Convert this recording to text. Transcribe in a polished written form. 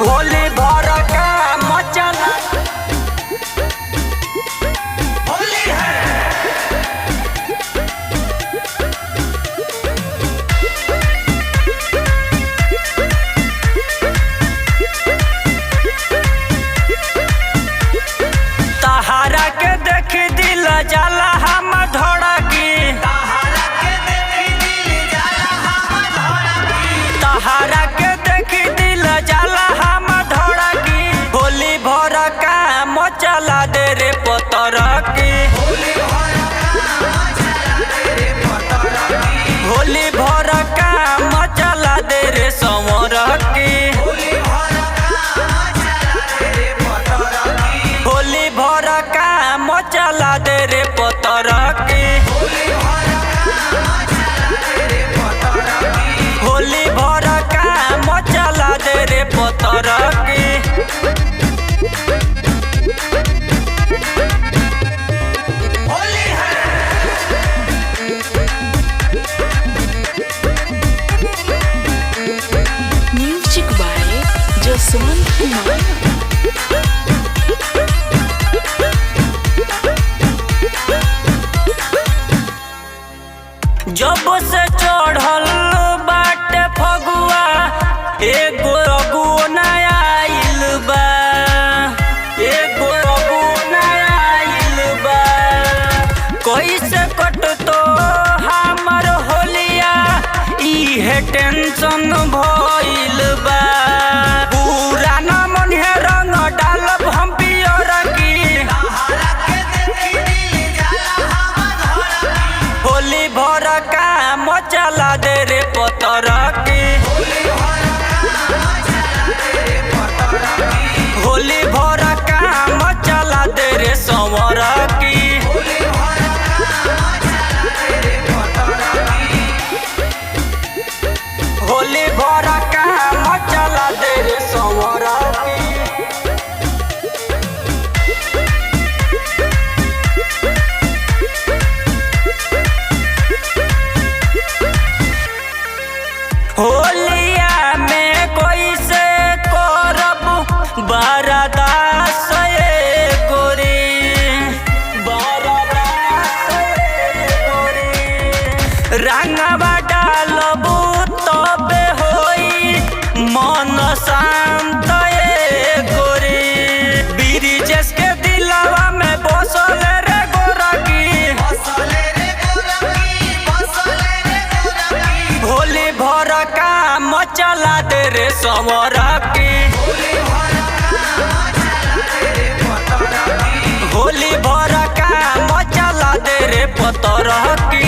होली भर का मचला होली है। तहारा के देख दिल जाला हम धड़की तहारा के देखी दिल जाला हम धड़की। तहारा के देख दिल जाला हम धड़की होली भर का मचला दे रे पतर की होली भर का मचला दे रे पतर की। होली भर का मचला दे रे संवर की होली भर का मचला दे रे पतर की। होली भर का मचला दे रे पतर की होली भर का मचला दे रे पतर की। होली भर का मचला दे रे पतर की होली है। Music by Jaswant Kumar. जब से चढ़ल बाटे फगुआ एगो अगुओ नया आइल बा एगो अगुओ नया आइल बा कैसे कटतो हमर होलिया इहे टेंशन भइल बा पूरा न मन है रंग डालब हम पियर की तहारा के देखी दिल जाला हम धड़की। होली भर का मचला दे रे पतर की होली भर का मचला दे रे पतर की। होली भर का मचला दे रे संवर की होली भर का मचला दे रे पतर की। होली भर का मचला दे रे संवर की होलिया में कोई से करब बरदास ये गोरी बरदास ये गोरी रंगवा डालबू तबे होई मन शांत ये गोरी ब्रिजेश के दिलवा में बसल रे गोरकी बसले रे गोरकी, बसले रे गोरकी। होली भर का मचला दे रे संवर की होली भर का मचला दे रे पतर की। होली भर का मचला दे रे पतर की